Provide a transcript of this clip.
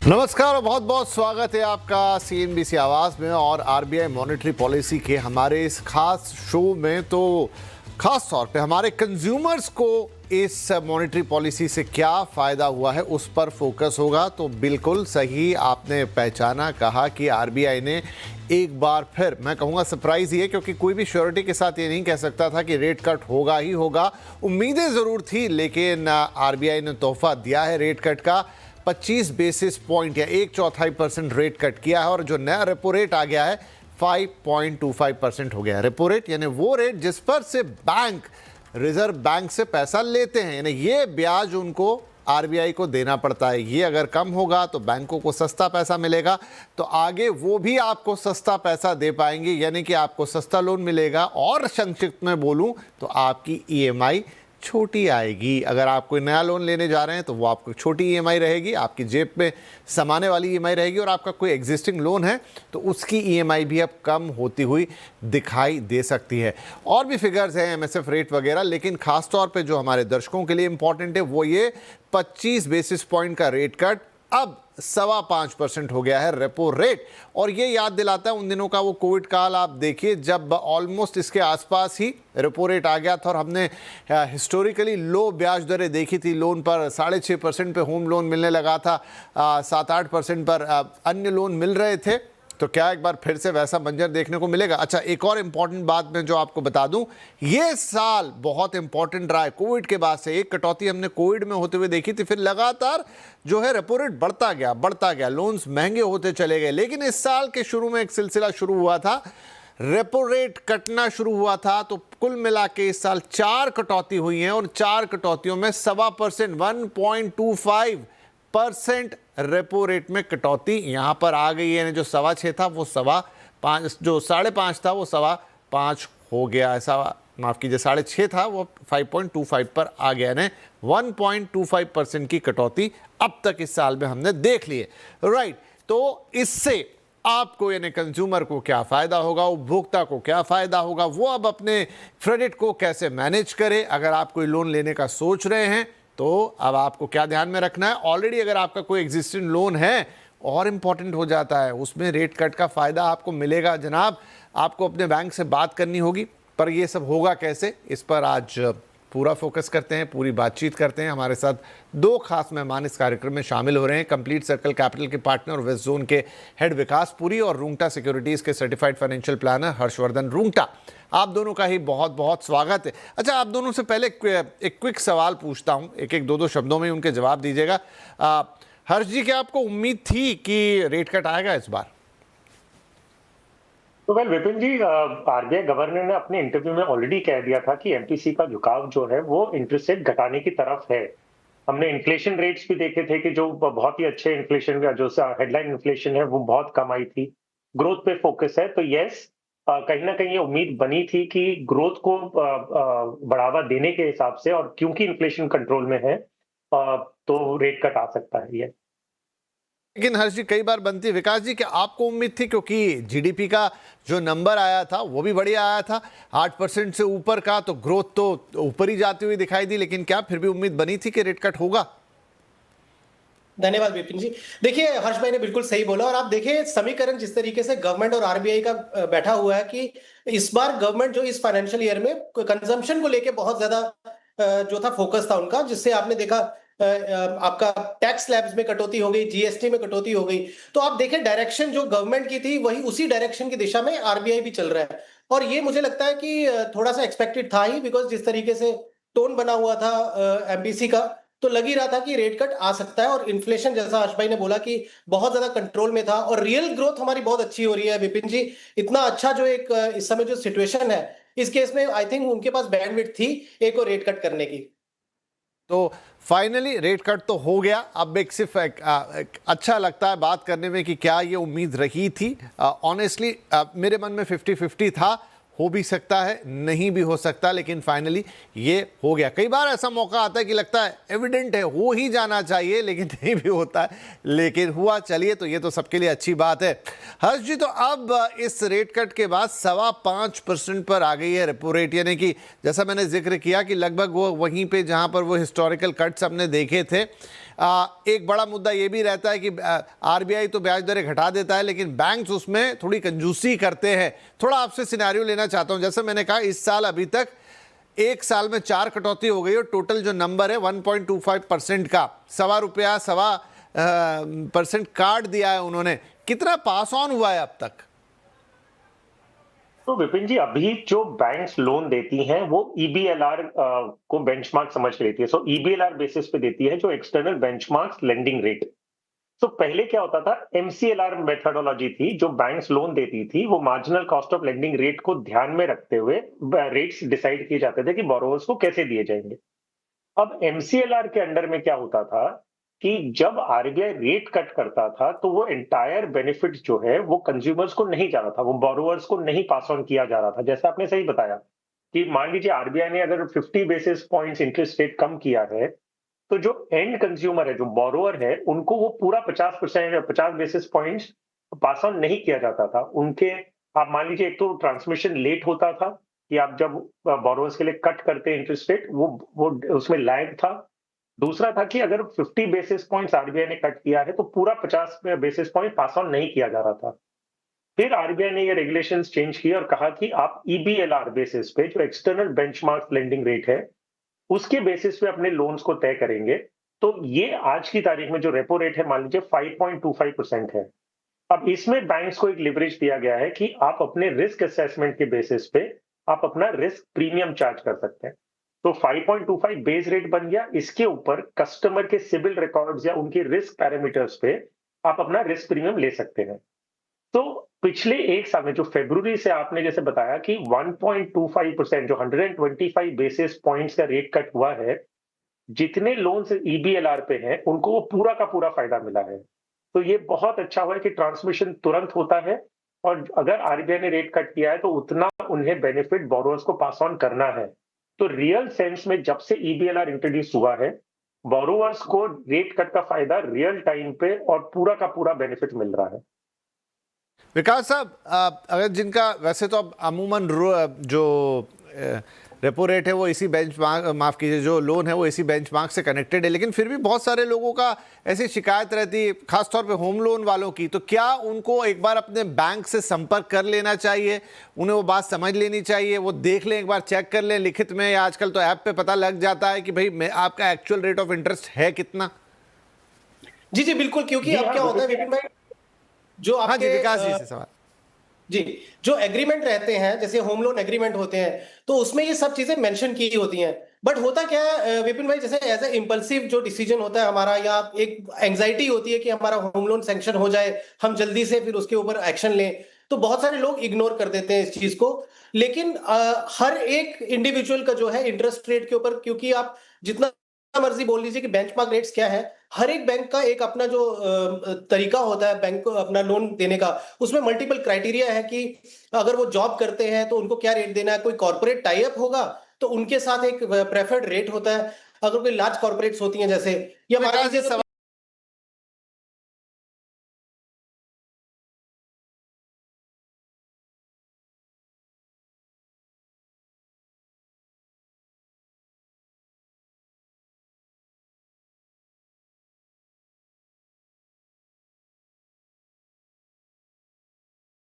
नमस्कार और बहुत बहुत स्वागत है आपका सीएनबीसी आवाज़ में और आरबीआई मॉनेटरी पॉलिसी के हमारे इस खास शो में। तो खास तौर पे हमारे कंज्यूमर्स को इस मॉनेटरी पॉलिसी से क्या फ़ायदा हुआ है उस पर फोकस होगा। तो बिल्कुल सही आपने पहचाना, कहा कि आरबीआई ने एक बार फिर, मैं कहूँगा सरप्राइज़ ही है, क्योंकि कोई भी श्योरिटी के साथ ये नहीं कह सकता था कि रेट कट होगा ही होगा। उम्मीदें ज़रूर थी, लेकिन आरबीआई ने तोहफा दिया है रेट कट का। 25 बेसिस पॉइंट या 1/4% रेट कट किया है और जो नया रेपो रेट आ गया है 5.25% हो गया है। रेपो रेट यानी वो रेट जिस पर से बैंक, रिजर्व बैंक से पैसा लेते हैं, यानी ये ब्याज उनको आरबीआई को देना पड़ता है। ये अगर कम होगा तो बैंकों को सस्ता पैसा मिलेगा, तो आगे वो भी आपको सस्ता पैसा दे पाएंगे, यानी कि आपको सस्ता लोन मिलेगा। और संक्षिप्त में बोलूं तो आपकी ईएमआई छोटी आएगी। अगर आप कोई नया लोन लेने जा रहे हैं तो वो आपको छोटी ईएमआई रहेगी, आपकी जेब में समाने वाली ईएमआई रहेगी। और आपका कोई एग्जिस्टिंग लोन है तो उसकी ईएमआई भी अब कम होती हुई दिखाई दे सकती है। और भी फिगर्स हैं, एमएसएफ रेट वगैरह, लेकिन खास तौर पे जो हमारे दर्शकों के लिए इंपॉर्टेंट है वो ये 25 बेसिस पॉइंट का रेट कट अब 5.25% हो गया है रेपो रेट। और ये याद दिलाता है उन दिनों का वो कोविड काल। आप देखिए जब ऑलमोस्ट इसके आसपास ही रेपो रेट आ गया था और हमने हिस्टोरिकली लो ब्याज दरें देखी थी। लोन पर 6.5% पे होम लोन मिलने लगा था, 7-8% पर अन्य लोन मिल रहे थे। तो क्या एक बार फिर से वैसा मंजर देखने को मिलेगा? अच्छा, एक और इम्पॉर्टेंट बात मैं जो आपको बता दूं, ये साल बहुत इंपॉर्टेंट रहा है कोविड के बाद से। एक कटौती हमने कोविड में होते हुए देखी थी, फिर लगातार जो है रेपो रेट बढ़ता गया, लोन्स महंगे होते चले गए। लेकिन इस साल के शुरू में एक सिलसिला शुरू हुआ था, रेपो रेट कटना शुरू हुआ था। तो कुल मिला के इस साल 4 कटौती हुई हैं और 4 कटौतियों में 1.25%, 1.25% रेपो रेट में कटौती यहां पर आ गई है। जो 6.25 था वो 5.25, जो 5.5 था वो 5.25 हो गया। ऐसा माफ कीजिए, 6.5 था वो 5.25 पर आ गया। यानी 1.25% की कटौती अब तक इस साल में हमने देख ली है। राइट, तो इससे आपको यानी कंज्यूमर को क्या फायदा होगा, उपभोक्ता को क्या फायदा होगा, वो अब अपने क्रेडिट को कैसे मैनेज करे। अगर आप कोई लोन लेने का सोच रहे हैं तो अब आपको क्या ध्यान में रखना है। ऑलरेडी अगर आपका कोई एग्जिस्टिंग लोन है, और इंपॉर्टेंट हो जाता है, उसमें रेट कट का फायदा आपको मिलेगा। जनाब, आपको अपने बैंक से बात करनी होगी, पर ये सब होगा कैसे, इस पर आज पूरा फोकस करते हैं, पूरी बातचीत करते हैं। हमारे साथ 2 खास मेहमान इस कार्यक्रम में शामिल हो रहे हैं। कंप्लीट सर्कल कैपिटल के पार्टनर, वेस्ट जोन के हेड विकास पुरी, और रूंगटा सिक्योरिटीज के certified financial planner Harshvardhan Rungta. आप दोनों का ही बहुत बहुत स्वागत है। अच्छा, आप दोनों से पहले एक क्विक सवाल पूछता हूं, एक 2 जवाब में उनके जवाब दीजिएगा। हर्ष जी, क्या आपको उम्मीद थी कि रेट कट आएगा इस बार? तो विपिन जी, आरबीआई गवर्नर ने अपने इंटरव्यू में ऑलरेडी कह दिया था कि एमपीसी का झुकाव जो है वो इंटरेस्ट रेट घटाने की तरफ है। हमने इन्फ्लेशन रेट्स भी देखे थे कि जो बहुत ही अच्छे इन्फ्लेशन का जो हेडलाइन इन्फ्लेशन है वो बहुत कम आई थी। ग्रोथ पे फोकस है, तो यस, कहीं ना कहीं ये उम्मीद बनी थी कि ग्रोथ को बढ़ावा देने के हिसाब से, और क्योंकि इन्फ्लेशन कंट्रोल में है, तो रेट कट आ सकता है ये। लेकिन हर्ष जी, कई बार बनती है। विकास जी, क्या आपको उम्मीद थी? क्योंकि जीडीपी का जो नंबर आया था वो भी बढ़िया आया था, 8% से ऊपर का, तो ग्रोथ तो ऊपर ही जाती हुई दिखाई दी। लेकिन क्या फिर भी उम्मीद बनी थी कि रेट कट होगा? धन्यवाद विपिन जी। देखिए, हर्ष भाई ने बिल्कुल सही बोला। और आप देखिए समीकरण जिस तरीके से गवर्नमेंट और आरबीआई का बैठा हुआ है कि इस बार गवर्नमेंट जो इस फाइनेंशियल ईयर में कंजम्पशन को लेके बहुत ज्यादा जो था फोकस था उनका, जिससे आपने देखा आपका टैक्स स्लैब्स में कटौती हो गई, जीएसटी में कटौती हो गई। तो आप देखें डायरेक्शन जो गवर्नमेंट की थी वही उसी डायरेक्शन की दिशा में आरबीआई भी चल रहा है। और ये मुझे लगता है कि थोड़ा सा एक्सपेक्टेड था ही, बिकॉज जिस तरीके से टोन बना हुआ था एमपीसी का, तो लग ही रहा था कि रेट कट आ सकता है। और इन्फ्लेशन, जैसा हर्ष भाई ने बोला, कि बहुत ज्यादा कंट्रोल में था और रियल ग्रोथ हमारी बहुत अच्छी हो रही है विपिन जी। इतना अच्छा जो एक इस समय जो सिचुएशन है, इस केस में आई थिंक उनके पास बैंडविड्थ थी एक और रेट कट करने की। तो फाइनली रेट कट तो हो गया। अब एक सिर्फ अच्छा लगता है बात करने में कि क्या ये उम्मीद रही थी। ऑनेस्टली मेरे मन में 50-50 था, हो भी सकता है, नहीं भी हो सकता, लेकिन फाइनली ये हो गया। कई बार ऐसा मौका आता है कि लगता है एविडेंट है, हो ही जाना चाहिए, लेकिन नहीं भी होता है, लेकिन हुआ। चलिए, तो ये तो सबके लिए अच्छी बात है। हर्ष जी, तो अब इस रेट कट के बाद 5.25% पर आ गई है रेपो रेट, यानी कि जैसा मैंने जिक्र किया कि लगभग वो वहीं पे जहां पर वो हिस्टोरिकल कट्स हमने देखे थे, एक बड़ा मुद्दा ये भी रहता है कि आरबीआई तो ब्याज दरें घटा देता है, लेकिन बैंक्स उसमें थोड़ी कंजूसी करते हैं। थोड़ा आपसे सिनेरियो लेना चाहता हूं। जैसे मैंने कहा, इस साल अभी तक एक साल में 4 कटौती हो गई और टोटल जो नंबर है 1.25% का, %1.25 काट दिया है उन्होंने। कितना पास ऑन हुआ है अब तक? तो विपिन जी, अभी जो बैंक्स लोन देती हैं वो ईबीएलआर को बेंचमार्क समझ के लेती है। सो ईबीएलआर बेसिस पे देती है, जो एक्सटर्नल बेंचमार्क लेंडिंग रेट। तो पहले क्या होता था, एमसीएलआर मेथोडोलॉजी थी। जो बैंक्स लोन देती थी वो marginal cost of lending rate को ध्यान में रखते हुए रेट्स डिसाइड किए जाते थे कि बोरोवर्स को कैसे दिए जाएंगे। अब एमसीएलआर के अंडर में क्या होता था कि जब आरबीआई रेट कट करता था तो वो एंटायर बेनिफिट जो है वो कंज्यूमर्स को नहीं जा रहा था, वो बोरोवर्स को नहीं पास ऑन किया जा रहा था। जैसा आपने सही बताया कि मान लीजिए आरबीआई ने अगर 50 बेसिस पॉइंट्स इंटरेस्ट रेट कम किया है, तो जो एंड कंज्यूमर है, जो बोरोवर है, उनको वो पूरा 50% या 50 बेसिस पॉइंट्स पास ऑन नहीं किया जाता था उनके। आप मान लीजिए, एक तो ट्रांसमिशन लेट होता था कि आप जब बोरोवर्स के लिए कट करते इंटरेस्ट रेट, वो उसमें लैग था। दूसरा था कि अगर 50 बेसिस पॉइंट्स आरबीआई ने कट किया है तो पूरा 50 बेसिस पॉइंट पास ऑन नहीं किया जा रहा था। फिर आरबीआई ने ये रेगुलेशंस चेंज किए और कहा कि आप ईबीएलआर बेसिस पे, जो एक्सटर्नल बेंचमार्क लेंडिंग रेट है, उसके बेसिस पे अपने लोन्स को तय करेंगे। तो ये आज की तारीख में जो रेपो रेट है, मान लीजिए 5.25% है। अब इसमें बैंक्स को एक लिवरेज दिया गया है कि आप अपने रिस्क असेसमेंट के बेसिस पे आप अपना रिस्क प्रीमियम चार्ज कर सकते हैं। तो 5.25 बेस रेट बन गया। इसके ऊपर कस्टमर के सिबिल रिकॉर्ड्स या उनके रिस्क पैरामीटर्स पे आप अपना रिस्क प्रीमियम ले सकते हैं। तो पिछले एक साल में, जो फरवरी से आपने जैसे बताया कि 1.25%, जो 125 बेसिस पॉइंट्स का रेट कट हुआ है, जितने लोन्स ईबीएलआर पे हैं उनको वो पूरा का पूरा फायदा मिला है। तो ये बहुत अच्छा हुआ है कि ट्रांसमिशन तुरंत होता है, और अगर आरबीआई ने रेट कट किया है तो उतना उन्हें बेनिफिट बोरोवर्स को पास ऑन करना है। तो रियल सेंस में जब से ईबीएलआर इंट्रोड्यूस हुआ है, बोरोवर्स को रेट कट का फायदा रियल टाइम पे और पूरा का पूरा बेनिफिट मिल रहा है। विकास साहब, अगर जिनका वैसे तो अब अमूमन जो रेपो रेट है वो इसी बेंचमार्क, माफ़ कीजिए, जो लोन है वो इसी बेंचमार्क से कनेक्टेड है, लेकिन फिर भी बहुत सारे लोगों का ऐसी शिकायत रहती है, खासतौर पे होम लोन वालों की। तो क्या उनको एक बार अपने बैंक से संपर्क कर लेना चाहिए, उन्हें वो बात समझ लेनी चाहिए, वो देख लें, एक बार चेक कर लें लिखित में, या आजकल तो ऐप पे पता लग जाता है कि भाई आपका एक्चुअल रेट ऑफ इंटरेस्ट है कितना? जी जी बिल्कुल, क्योंकि अब क्या होता है विपिन भाई, जो हाँ जी, आपके विकास जी से सवाल। जी, जो एग्रीमेंट रहते हैं, जैसे होम लोन एग्रीमेंट होते हैं, तो उसमें ये सब चीजें मेंशन की होती हैं। बट होता क्या है विपिन भाई, जैसे एज ए इम्पल्सिव जो डिसीजन होता है हमारा, या एक एंजाइटी होती है कि हमारा होम लोन सैंक्शन हो जाए, हम जल्दी से फिर उसके ऊपर एक्शन लें, तो बहुत सारे लोग इग्नोर कर देते हैं इस चीज को। लेकिन हर एक इंडिविजुअल का जो है इंटरेस्ट रेट के ऊपर, क्योंकि आप जितना मर्जी बोल लीजिए कि बेंचमार्क रेट्स क्या है, हर एक बैंक का एक अपना जो तरीका होता है बैंक को अपना लोन देने का, उसमें मल्टीपल क्राइटेरिया है कि अगर वो जॉब करते हैं तो उनको क्या रेट देना है, कोई कॉर्पोरेट टाई अप होगा तो उनके साथ एक प्रेफर्ड रेट होता है, अगर कोई लार्ज कॉर्पोरेट्स होती हैं जैसे, या मान विकास जी, लीजिए